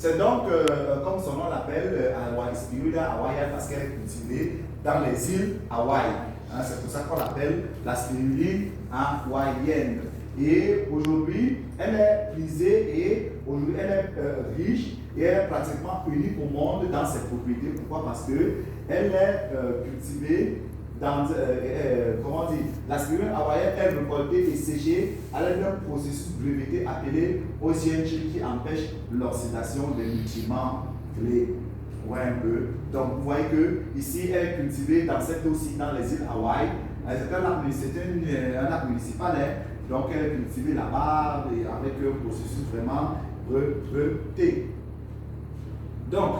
C'est donc, comme son nom l'appelle, Spirulina hawaiiana parce qu'elle est cultivée dans les îles Hawaï. Hein, c'est pour ça qu'on l'appelle la spiruline hawaïenne. Et aujourd'hui, elle est prisée et aujourd'hui, elle est riche et elle est pratiquement unique au monde dans ses propriétés. Pourquoi? Parce qu'elle est cultivée dans, comment dire, la spiruline hawaïenne est récoltée et séchée à l'aide d'un processus breveté appelé OCNG qui empêche l'oxydation des nutriments clés. Ouais, un peu. Donc vous voyez que ici elle est cultivée dans cette aussi dans les îles Hawaï. C'est un lac municipal, hein. Donc elle est cultivée là-bas avec un processus vraiment breveté. Donc,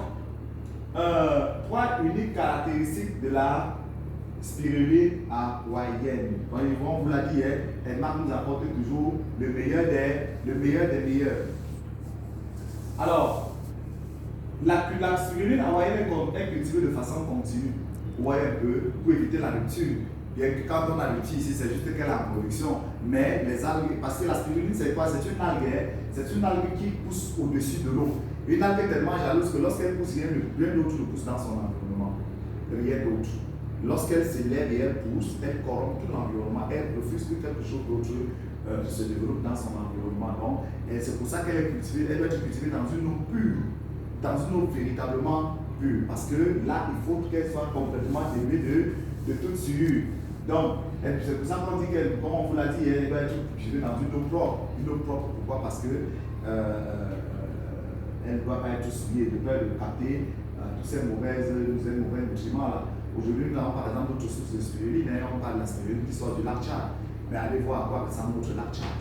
trois uniques caractéristiques de la spiruline hawaïenne. On vous l'a dit, hein, elle nous apporte toujours le meilleur des meilleurs. Alors, la spiruline hawaïenne est cultivée de façon continue. Vous voyez un peu, pour éviter la rupture. Bien que quand on a rupture ici, c'est juste qu'elle est en production. Mais les algues, parce que la spiruline, c'est quoi? C'est une algue qui pousse au-dessus de l'eau. Une algue est tellement jalouse que lorsqu'elle pousse, rien d'autre ne pousse dans son environnement. Rien d'autre. Lorsqu'elle s'élève et elle pousse, elle corrompt tout l'environnement. Elle refuse que quelque chose d'autre se développe dans son environnement. Donc, c'est pour ça qu'elle est cultivée. Elle doit être cultivée dans une eau pure. Dans une eau véritablement pure. Parce que là, il faut qu'elle soit complètement dénuée de toute souillure. Donc, c'est pour ça qu'on dit qu'elle, comme on vous l'a dit, elle doit être cultivée dans une eau propre. Une eau propre, pourquoi? Parce que elle ne doit pas être souillée de peur de capter tous ces mauvais nutriments là. Aujourd'hui, nous avons par exemple d'autres sources de spiruline. On parle de la spiruline qui sort du lac Tchad. Mais allez voir à quoi ressemble notre lac Tchad.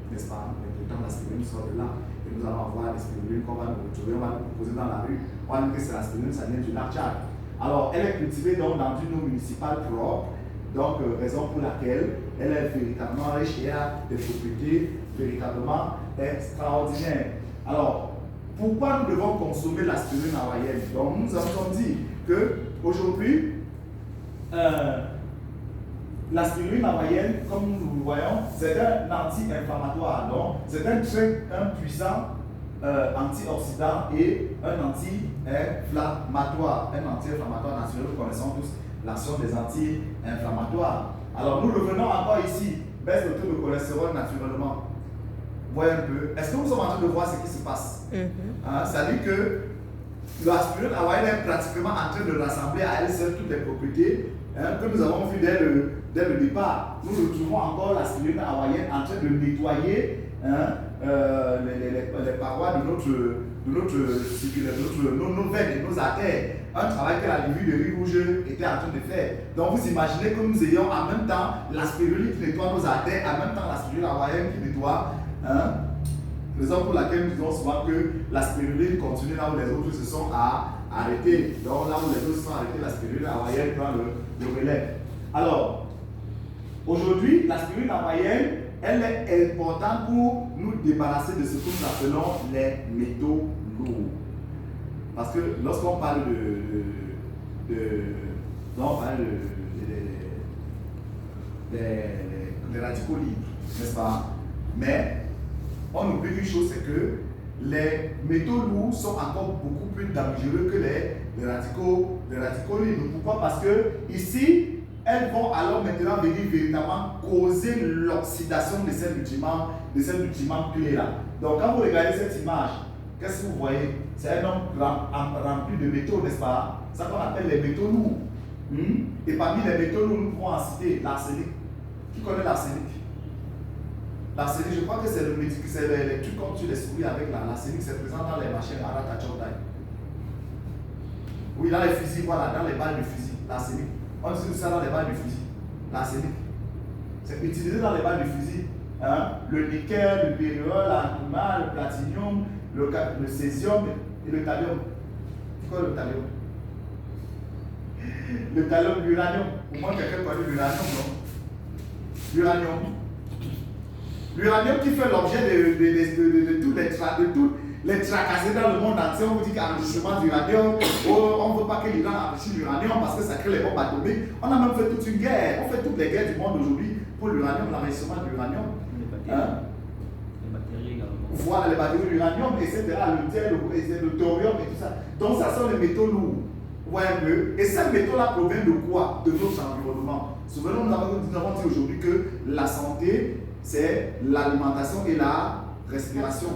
N'est-ce pas? Mais pourtant, la spiruline sort de là. Et nous allons avoir des spirulines qu'on va nous retrouver, on va nous proposer dans la rue. On va dire que c'est la spiruline, ça vient du lac Tchad. Alors, elle est cultivée donc dans une eau municipale propre. Donc, raison pour laquelle elle est véritablement riche et a des propriétés véritablement extraordinaires. Alors, pourquoi nous devons consommer la spiruline hawaïenne? Donc, nous avons dit qu'aujourd'hui, la spiruline hawaïenne, comme nous le voyons, c'est un anti-inflammatoire. Donc, c'est un puissant antioxydant et un anti-inflammatoire. Un anti-inflammatoire naturel, nous connaissons tous l'action des anti-inflammatoires. Alors, nous revenons encore ici. Baisse le taux de cholestérol naturellement. Voyez un peu. Est-ce que nous sommes en train de voir ce qui se passe? C'est-à-dire que la spiruline hawaïenne est pratiquement en train de rassembler à elle seule toutes les propriétés que nous avons vues dès le départ. Nous retrouvons encore la spiruline hawaïenne en train de nettoyer les parois de nos veines et nos artères. Un travail que la levure de riz rouge était en train de faire. Donc vous imaginez que nous ayons en même temps la spiruline qui nettoie nos artères, en même temps la spiruline hawaïenne qui nettoie. Raison pour laquelle nous disons souvent que la spiruline continue là où les autres se sont arrêtés. Donc là où les autres se sont arrêtés, la spiruline hawaïenne prend le relais. Alors, aujourd'hui, la spiruline hawaïenne, elle est importante pour nous débarrasser de ce que nous appelons les métaux lourds. Parce que lorsqu'on parle des radicaux libres, n'est-ce pas? Mais on oublie une chose, c'est que les métaux lourds sont encore beaucoup plus dangereux que les radicaux libres. Pourquoi? Parce que ici, elles vont alors maintenant venir véritablement causer l'oxydation de ces nutriments clés là. Donc quand vous regardez cette image, qu'est-ce que vous voyez? C'est un homme rempli de métaux, n'est-ce pas? C'est ça qu'on appelle les métaux lourds. Et parmi les métaux lourds, nous pouvons en citer l'arsenic. Qui connaît l'arsenic? L'arsenic, je crois que c'est les trucs comme tu les souris avec l'arsenic, c'est présent dans les machines à ratachondaï. Oui, dans les fusils, voilà, dans les balles de fusil, l'arsenic. On utilise ça dans les balles de fusil, l'arsenic. C'est utilisé dans les balles de fusil. Le nickel, le béryl, l'anima, le platinium, le césium et le thallium. C'est quoi le thallium? Le thallium, l'uranium. Au moins quelqu'un connaît l'uranium, non? L'uranium. L'uranium qui fait l'objet de tous les tracasseries dans le monde entier. On vous dit qu'enrichissement d'uranium, on ne veut pas que l'Iran enrichisse l'uranium parce que ça crée les bombes atomiques. On a même fait toute une guerre. On fait toutes les guerres du monde aujourd'hui pour l'uranium, l'enrichissement de l'uranium. Les bactéries également. voilà, les batteries d'uranium, etc., le tel, le thorium et tout ça. Donc ça sont les métaux lourds. Vous voyez un peu. Et ces métaux-là proviennent de quoi? De notre environnement. Souvenons, nous avons dit aujourd'hui que la santé, c'est l'alimentation et la respiration.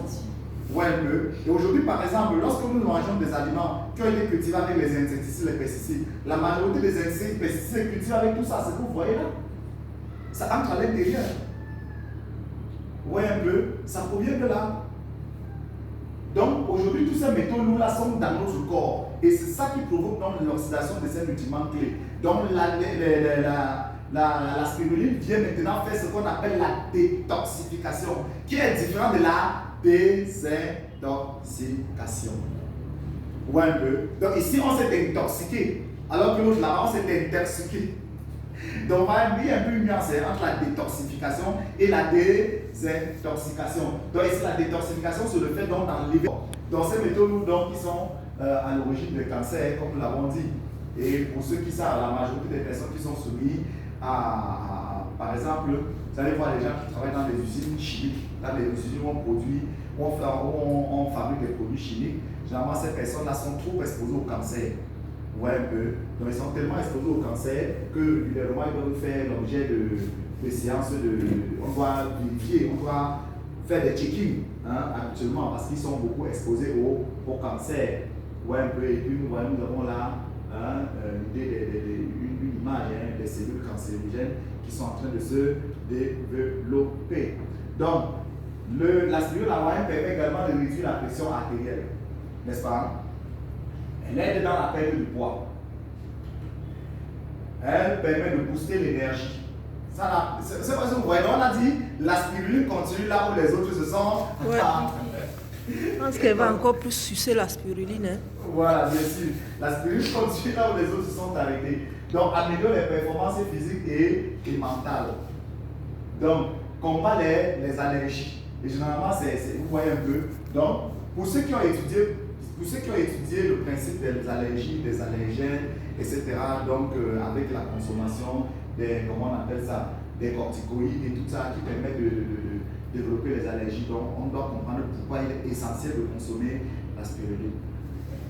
Vous voyez un peu. Et aujourd'hui, par exemple, lorsque nous mangeons des aliments qui ont été cultivés avec les insecticides, les pesticides, la majorité des insectes, pesticides cultivés avec tout ça, c'est que vous voyez là. Ça entre à l'intérieur. Vous voyez un peu, ça provient de là. Donc aujourd'hui, tous ces métaux lourds là sont dans notre corps. Et c'est ça qui provoque l'oxydation de ces nutriments clés. Donc la spiruline vient maintenant faire ce qu'on appelle la détoxification, qui est différent de la désintoxication. Vous voyez un peu. Donc ici, on s'est intoxiqué, alors que l'autre là-bas, on s'est intoxiqué. Donc, il y a un peu une nuance entre la détoxification et la désintoxication. Donc, ici, la détoxification, c'est le fait donc d'enlever ces métaux lourds donc, qui sont à l'origine des cancers, comme nous l'avons dit. Et pour ceux qui savent, la majorité des personnes qui sont soumises par exemple, vous allez voir les gens qui travaillent dans les usines chimiques, dans les usines où on produit, où on fabrique des produits chimiques. Généralement, ces personnes-là sont trop exposées au cancer. Vous voyez un peu. Donc ils sont tellement exposés au cancer que régulièrement ils doivent faire l'objet de séances on doit vérifier, on doit faire des check-ins actuellement parce qu'ils sont beaucoup exposés au cancer. Vous voyez un peu. Et puis nous avons là une image des cellules cancérigènes qui sont en train de se développer. Donc la spirule hawaïenne permet également de réduire la pression artérielle, n'est-ce pas? Elle aide dans la perte de poids. Elle permet de booster l'énergie. C'est parce que vous voyez, on a dit la spiruline continue là où les autres se sont. Ouais. Je pense qu'elle va encore plus sucer la spiruline. Hein? Voilà, bien sûr. La spiruline continue là où les autres se sont arrêtés. Donc, améliore les performances physiques et mentales. Donc, combat les allergies. Et généralement, vous voyez un peu. Donc, pour ceux qui ont étudié le principe des allergies, des allergènes, etc., donc avec la consommation des, comment on appelle ça, des corticoïdes et tout ça qui permet de développer les allergies, donc on doit comprendre pourquoi il est essentiel de consommer la spiruline.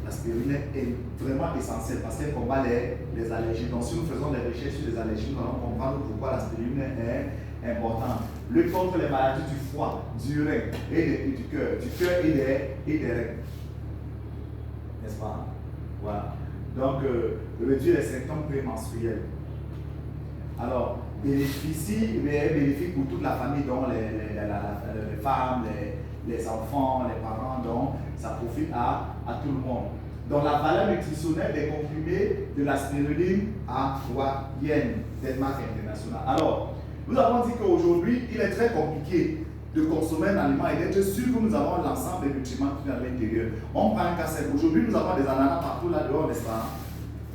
La spiruline est vraiment essentielle parce qu'elle combat les allergies. Donc si nous faisons des recherches sur les allergies, nous allons comprendre pourquoi la spiruline est importante. Lutte contre les maladies du foie, du rein et du cœur et des reins. N'est-ce pas? Voilà. Donc, réduire les symptômes prémenstruels. Alors, bénéfique pour toute la famille, donc les femmes, les enfants, les parents, donc ça profite à tout le monde. Donc, la valeur nutritionnelle des comprimés de la spiruline hawaïenne, Denmark International. Alors, nous avons dit qu'aujourd'hui, il est très compliqué de consommer un aliment et d'être sûr que nous avons l'ensemble des nutriments qui sont à l'intérieur. On prend un cas simple. Aujourd'hui, nous avons des ananas partout là-dehors, n'est-ce pas?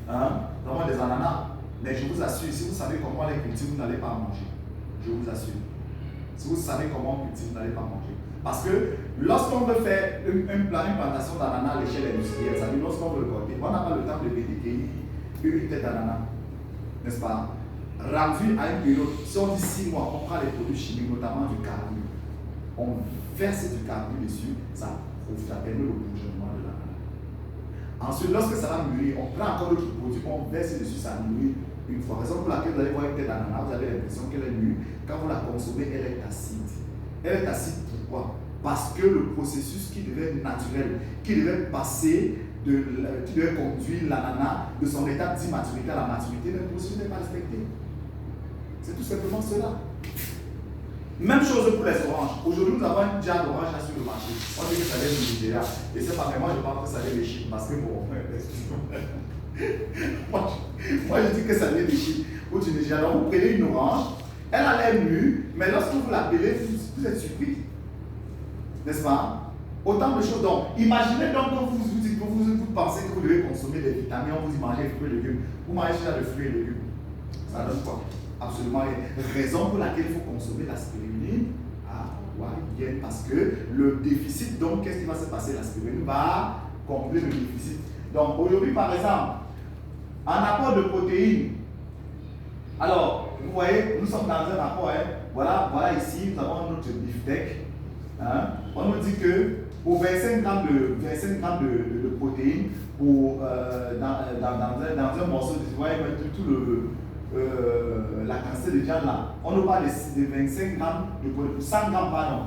Nous avons des ananas. Mais je vous assure, si vous savez comment on les cultive, vous n'allez pas manger. Je vous assure. Si vous savez comment on cultive, vous n'allez pas manger. Parce que lorsqu'on veut faire une plantation d'ananas à l'échelle industrielle, ça veut dire lorsqu'on veut le corter, on n'a pas le temps de dédiquer une tête d'ananas. N'est-ce pas? Rendu à une période, si on dit 6 mois, on prend les produits chimiques, notamment du carbone. On verse du carbone dessus, ça permet le bourgeonnement de l'ananas. Ensuite, lorsque ça va mûrir, on prend encore d'autres produits, on verse dessus, ça mûrit une fois. Raison pour laquelle vous allez voir une tête d'ananas, vous avez l'impression qu'elle est mûre. Quand vous la consommez, elle est acide. Elle est acide pourquoi? Parce que le processus qui devait être naturel, qui devait passer, qui devait conduire l'ananas de son état d'immaturité à la maturité, le processus n'est pas respecté. C'est tout simplement cela. Même chose pour les oranges. Aujourd'hui, nous avons une jarre d'orange sur le marché. On dit que ça vient du Nigeria. Et c'est pas vraiment, je pense que ça vient de Chine. Parce que bon, moi je dis que ça vient de Chine ou du Nigeria. Donc vous prenez une orange, elle a l'air mûre, mais lorsque vous la pelez, vous êtes surpris. N'est-ce pas? Autant de choses. Donc, imaginez donc que vous pensez que vous devez consommer des vitamines, vous y mangez des fruits et légumes. Vous mangez déjà des fruits et légumes. Ça donne quoi? Absolument rien. Raison pour laquelle il faut consommer la spiruline hawaïenne parce que le déficit, donc qu'est-ce qui va se passer? La spiruline va combler le déficit. Donc aujourd'hui par exemple, en apport de protéines, alors vous voyez, nous sommes dans un apport, voilà ici nous avons notre beefsteak, Hein? On nous dit que pour 25 grammes de protéines, dans un morceau de viande, la quantité de viande là, on nous parle de 25 grammes de protéines, 100 grammes pardon.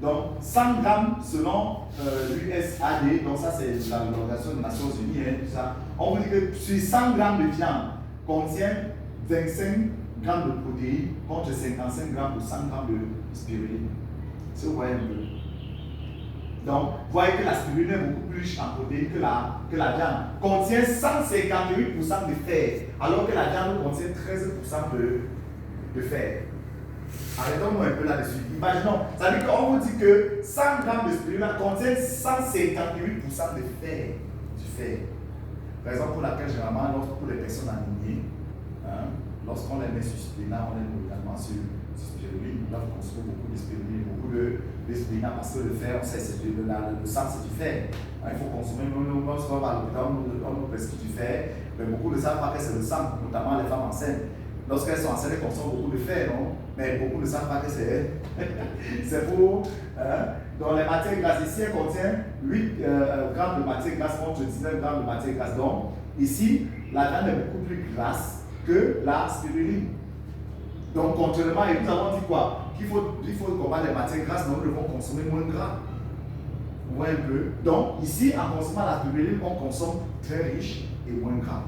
Donc 100 grammes selon l'USAD, donc ça c'est l'Organisation des Nations Unies, hein, tout ça. On vous dit que sur 100 grammes de viande contient 25 grammes de protéines contre 55 grammes ou 100 grammes de spiruline. Si vous voyez un peu. Donc, vous voyez que la spiruline est beaucoup plus riche en protéines que la viande. Contient 158% de fer, alors que la viande contient 13% de fer. Arrêtons-nous un peu là-dessus. Imaginons, ça veut dire qu'on vous dit que 100 grammes de spiruline contient 158% de fer. Du fer. Raison pour laquelle, généralement, pour les personnes anémiées, hein, lorsqu'on les met sur spirulina, on les met également sur spiruline. Là, on consommer beaucoup de spiruline, beaucoup de spirulina parce que le fer, on sait, le sang, c'est du fer. Hein, il faut consommer, lorsqu'on va à l'hôpital, on nous prescrit du fer, mais beaucoup ne savent pas que c'est le sang, notamment les femmes enceintes. Lorsqu'elles sont enceintes, elles consomment beaucoup de fer, non? Mais beaucoup ne savent pas que c'est pour. Dans les matières grasses, ici, elles contiennent 8 grammes de matière grasse contre 19 grammes de matière grasse. Donc, ici, la viande est beaucoup plus grasse que la spiruline. Donc, contrairement, et nous avons dit quoi? Qu'il faut combattre les matières grasses, donc nous devons consommer moins gras. Vous voyez un peu? Donc, ici, en consommant la spiruline, on consomme très riche et moins gras.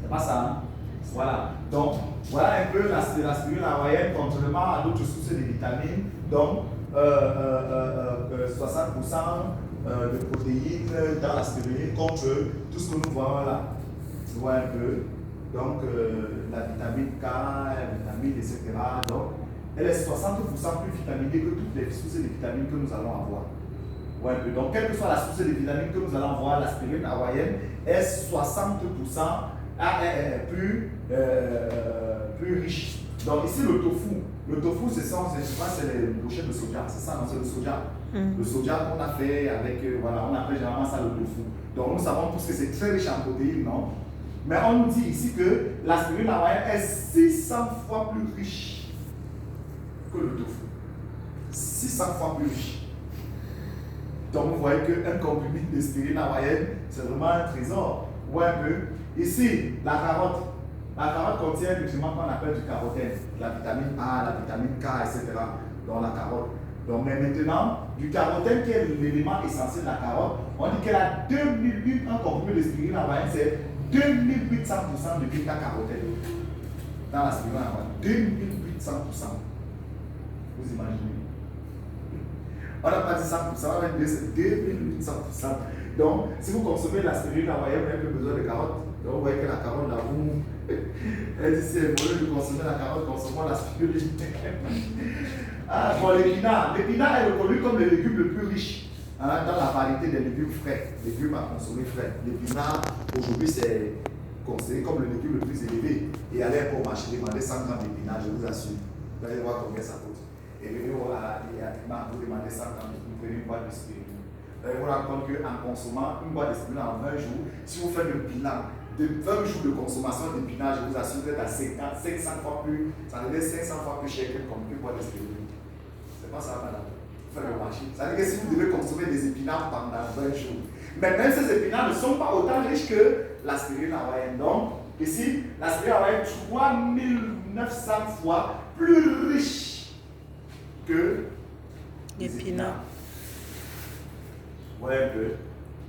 C'est pas ça, hein? Voilà. Donc, voilà un peu la spiruline hawaïenne, contrairement à d'autres sources de vitamines. Donc, 60% de protéines dans la spiruline contre tout ce que nous voyons là. Vous voyez un peu? Donc, la vitamine K, la vitamine, etc. Donc, elle est 60% plus vitaminée que toutes les sources de vitamines que nous allons avoir. Ouais, donc, quelle que soit la source de vitamines que nous allons avoir, la spiruline hawaïenne est 60% plus riche. Donc, ici, le tofu. Le tofu, c'est les brochettes de soja. C'est ça, non? C'est le soja. Le soja qu'on a fait avec, voilà, on appelle généralement ça le tofu. Donc, nous savons tous que c'est très riche en protéines, non? Mais on nous dit ici que la spiruline hawaïenne est 600 fois plus riche que le tofu. 600 fois plus riche. Donc vous voyez qu'un comprimé de spiruline hawaïenne, c'est vraiment un trésor. Ouais, un peu. Ici, la carotte. La carotte contient un nutriment qu'on appelle du carotène. La vitamine A, la vitamine K, etc. Dans la carotte. Donc, mais maintenant, du carotène qui est l'élément essentiel de la carotte, on dit qu'elle a 2008, un comprimé de spiruline hawaïenne, c'est 2800% de bêta-carotène dans la spiruline hawaïenne. 2800%. Vous imaginez? On n'a pas dit 100%, on a dit c'est 2800%. Donc, si vous consommez la spiruline hawaïenne, vous n'avez plus besoin de carottes. Donc, vous voyez que la carotte, là, vous. Elle dit c'est bon de consommer la carotte, consommons la spiruline. Ah, bon, l'épinard. L'épinard est reconnu comme le légume le plus riche. Hein, dans la variété des légumes frais, légumes à consommer frais. L'épinard, aujourd'hui, c'est considéré comme le légume le plus élevé. Et allez pour marché, demandez 100 grammes d'épinard, je vous assure. Vous allez voir combien ça coûte. Et venez voir vous demandez 100 grammes, vous prenez une boîte de spiruline. Vous allez vous rendre compte qu'en consommant une boîte de spiruline en 20 jours, si vous faites le bilan de 20 jours de consommation d'épinard, je vous assure que vous êtes à 500 fois plus, ça veut dire 500 fois plus cher qu'une boîte de spiruline. C'est pas ça, madame. Le marché. Ça veut dire que si vous devez consommer des épinards pendant 20 jours. Mais même ces épinards ne sont pas autant riches que la spiruline hawaïenne. Donc, ici, la spiruline hawaïenne est 3900 fois plus riche que les épinards. Ouais, un peu.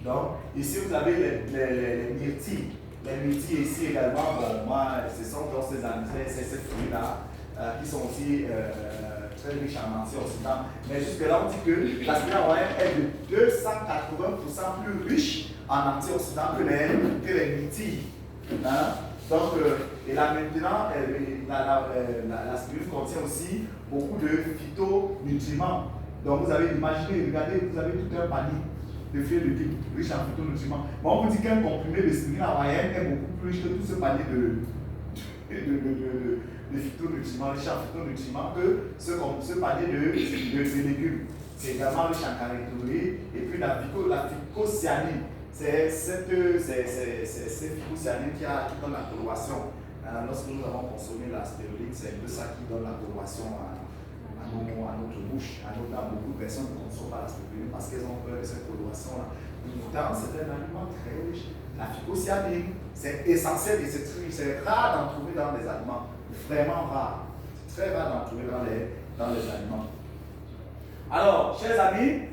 Donc, ici, vous avez les myrtilles. Les myrtilles ici également, bon, moi, ce sont ces fruits-là qui sont aussi très riche en antioxydants. Mais jusque-là, on dit que la spiruline hawaïenne est de 280% plus riche en antioxydants que les myrtilles. Hein? Donc, et là maintenant, la spiruline contient aussi beaucoup de phytonutriments. Donc, vous avez imaginé, regardez, vous avez tout un panier de fruits et légumes riches en phytonutriments. Bon, on vous dit qu'un comprimé de spiruline hawaïenne est beaucoup plus riche que tout ce panier de phytonutriments, riches en phytonutriments que ce panier de légumes. C'est également riche en caroténoïdes et puis la phycocyanine. C'est cette phycocyanine qui donne la coloration. Lorsque nous avons consommé la spiruline, c'est un peu ça qui donne la coloration à notre bouche. Beaucoup de personnes ne consomment pas la spiruline parce qu'elles ont peur de cette coloration-là. Pourtant, c'est un aliment très riche. La phycocyanine, c'est essentiel et c'est rare d'en trouver dans les aliments. Vraiment rare. C'est très rare d'en trouver dans les aliments. Alors, chers amis,